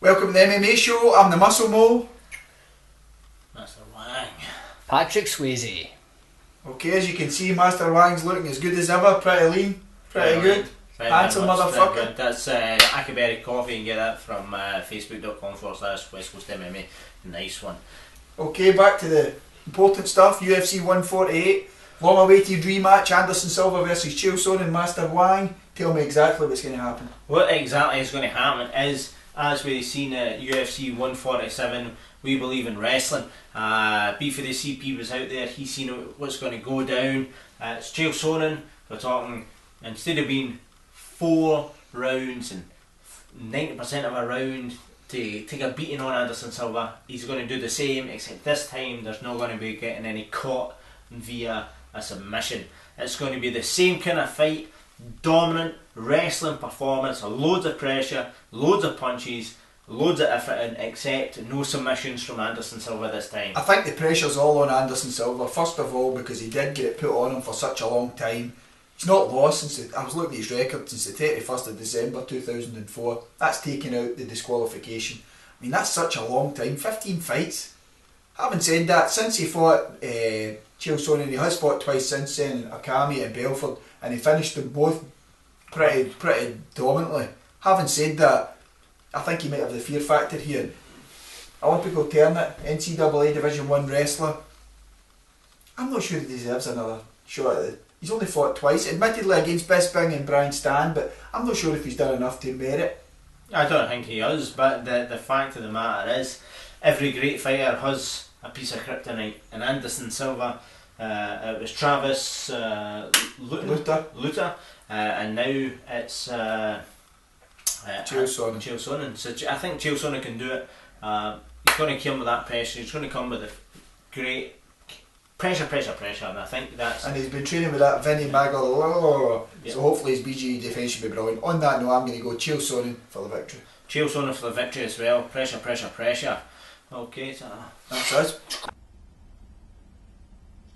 Welcome to the MMA show. I'm the Muscle Mole. Master Wang. Patrick Swayze. Okay, as you can see, Master Wang's looking as good as ever. Pretty lean, pretty good. Handsome motherfucker. Good. That's Ackleberry Coffee. You can get that from facebook.com/West Coast MMA. Nice one. Okay, back to the important stuff. UFC 148. Long awaited rematch. Anderson Silva versus Chael Sonnen. Master Wang, tell me exactly what's going to happen. What exactly is going to happen is, as we've seen at UFC 147, we believe in wrestling. B4DCP was out there, he's seen what's going to go down. It's Chael Sonnen. We're talking, instead of being 4 rounds and 90% of a round to take a beating on Anderson Silva, he's going to do the same, except this time there's not going to be getting any caught via a submission. It's going to be the same kind of fight, dominant wrestling performance, loads of pressure, loads of punches, loads of effort, except no submissions from Anderson Silva this time. I think the pressure's all on Anderson Silva, first of all because he did get it put on him for such a long time. He's not lost since, I was looking at his record, since the 31st of December 2004. That's taken out the disqualification. I mean, that's such a long time, 15 fights. Having said that, since he fought Chael Sonnen, he has fought twice since then, Akami and Belford, and he finished them both pretty dominantly. Having said that, I think he might have the fear factor here. Olympic alternate, NCAA Division 1 wrestler. I'm not sure he deserves another shot at it. He's only fought twice, admittedly against Bisping and Brian Stan, but I'm not sure if he's done enough to merit. I don't think he has, but the fact of the matter is, every great fighter has a piece of kryptonite, and Anderson Silva, it was Travis Lutter, and now it's Chael Sonnen. So I think Chael Sonnen can do it. He's going to come with that pressure. He's going to come with a great pressure, and I think that's... And he's been training with that Vinny Magal, yep. So hopefully his BGE defence should be brilliant. On that note, I'm going to go Chael Sonnen for the victory. Chael Sonnen for the victory as well. Pressure. Okay, so that's us.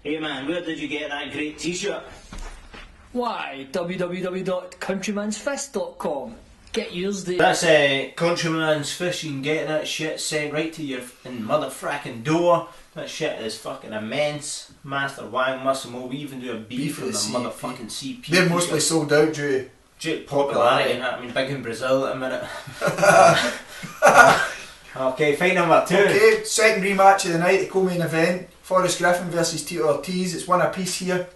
Hey man, where did you get that great t-shirt? Why, www.countrymansfist.com. Get yours there. That's Countryman's Fist. You can get that shit sent right to your motherfucking door. That shit is fucking immense. Master Wang, Muscle Mole. We even do a beef from the motherfucking CP. They're mostly sold out due popularity, and I mean big in Brazil at the minute. Okay, fight number 2. Okay, second rematch of the night, the co-main event. Forrest Griffin versus Tito Ortiz. It's one apiece here.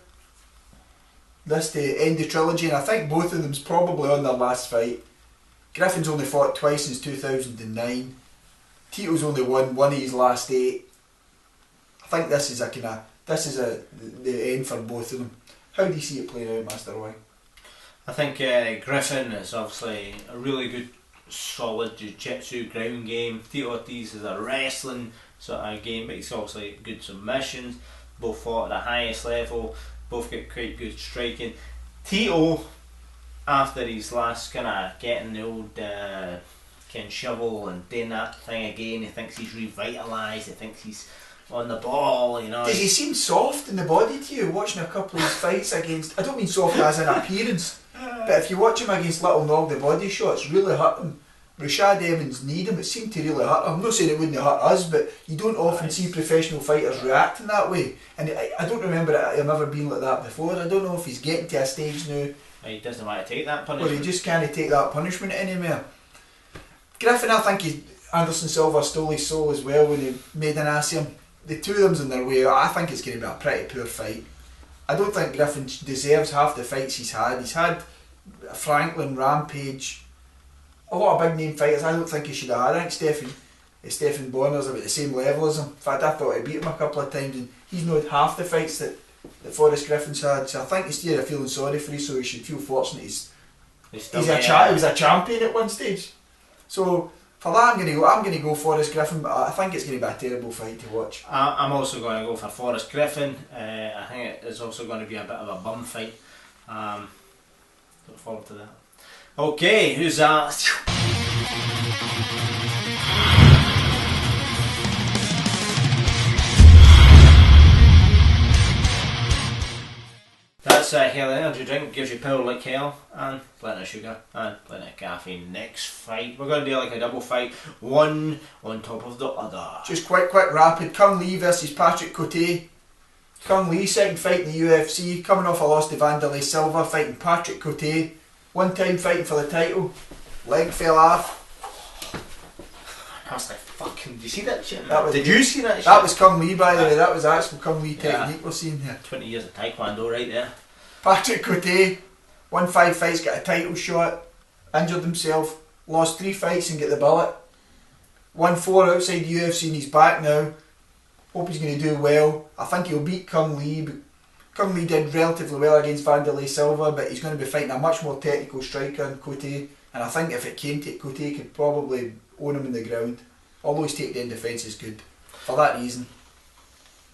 This to end the trilogy, and I think both of them's probably on their last fight. Griffin's only fought twice since 2009. Tito's only won one of his last 8. I think this is the end for both of them. How do you see it playing out, Master Wang? I think Griffin is obviously a really good, solid jiu-jitsu ground game. Tito Ortiz is a wrestling sort of game, but he's obviously good submissions. Both fought at the highest level. Both get quite good striking. Tito, after his last kind of getting the old Ken shovel and doing that thing again, he thinks he's revitalised. He thinks he's on the ball, you know. Does he seem soft in the body to you, watching a couple of his fights against... I don't mean soft as an appearance, but if you watch him against Little Nog, the body shots really hurt him. Rashad Evans need him, it seemed to really hurt him. I'm not saying it wouldn't hurt us, but you don't often see professional fighters reacting that way. And I don't remember him ever being like that before. I don't know if he's getting to a stage now. He doesn't want to take that punishment. Or he just can't take that punishment anymore. Griffin, I think Anderson Silva stole his soul as well when he made an ass of him. The two of them's in their way. I think it's going to be a pretty poor fight. I don't think Griffin deserves half the fights he's had. He's had Franklin, Rampage, a lot of big name fighters. I don't think he should have had. I think Stephen Bonner's about the same level as him. In fact, I thought he beat him a couple of times, and he's not had half the fights that Forrest Griffin's had. So I think instead of feeling sorry for him, so he should feel fortunate he was a champion at one stage. So for that, I'm going to go Forrest Griffin, but I think it's going to be a terrible fight to watch. I'm also going to go for Forrest Griffin. I think it is also going to be a bit of a bum fight. Look forward to that. Okay, who's that? That's Hell energy drink gives you power like hell, and plenty of sugar and plenty of caffeine. Next fight, we're going to do like a double fight, one on top of the other. Just quick, rapid. Kung Lee versus Patrick Cote. Kung Lee, second fight in the UFC, coming off a loss to Wanderlei Silva, fighting Patrick Cote. One time fighting for the title, leg fell off. I was like, fucking, did you see that shit? Did you see that shit? That was Kung Lee, by the way. That was actual Kung Lee technique we're seeing here. 20 years of Taekwondo right there. Patrick Cote won 5 fights, got a title shot, injured himself, lost 3 fights and get the billet. Won 4 outside the UFC and he's back now. Hope he's going to do well. I think he'll beat Kung Lee. But Kung Lee did relatively well against Wanderlei Silva, but he's going to be fighting a much more technical striker than Cote. And I think if it came to it, Cote could probably own him in the ground. Although his takedown defence is good. For that reason,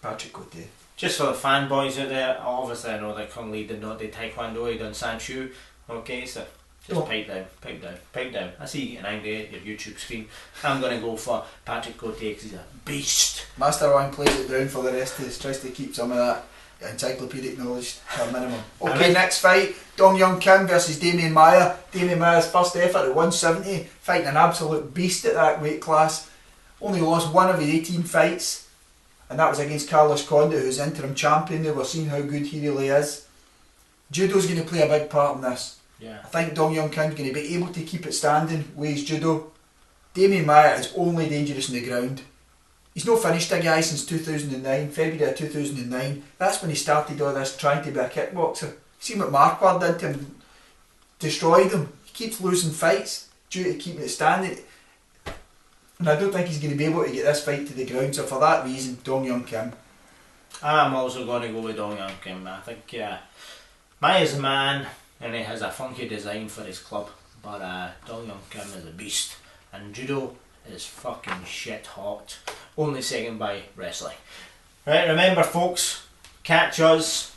Patrick Cote. Just for the fanboys out there, obviously I know that Kung Lee did not do Taekwondo, he done Sanchu. Okay, so just pipe down. I see you getting angry at your YouTube screen. I'm going to go for Patrick Cote because he's a beast. Master Wang plays it down for the rest of this, tries to keep some of that encyclopedic knowledge to a minimum. Okay, next fight, Dong Young Kim versus Damien Maia. Damien Maia's first effort at 170, fighting an absolute beast at that weight class. Only lost 1 of his 18 fights, and that was against Carlos Condit, who's interim champion. They were seeing how good he really is. Judo's going to play a big part in this. Yeah. I think Dong Young Kim's going to be able to keep it standing with his judo. Damien Maia is only dangerous on the ground. He's not finished a guy since 2009, February of 2009. That's when he started all this trying to be a kickboxer. See what Marquardt did to him? Destroyed him. He keeps losing fights due to keeping it standing. And I don't think he's going to be able to get this fight to the ground, so for that reason, Dong Young Kim. I'm also going to go with Dong Young Kim. I think Maia's a man and he has a funky design for his club, but Dong Young Kim is a beast, and judo is fucking shit hot. Only second by wrestling. Right, remember folks, catch us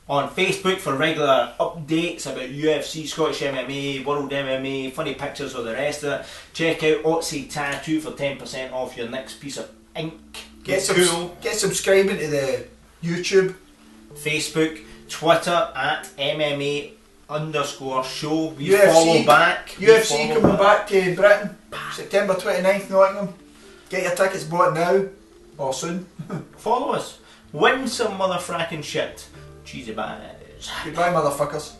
on Facebook for regular updates about UFC, Scottish MMA, World MMA, funny pictures of the rest of it. Check out Otzi Tattoo for 10% off your next piece of ink. Get subscribing to the YouTube, Facebook, Twitter at MMA_show. We UFC, follow back. UFC coming back to Britain, September 29th, Nottingham. Get your tickets bought now, or soon. Follow us. Win some motherfracking shit. Cheesy bags. Goodbye, motherfuckers.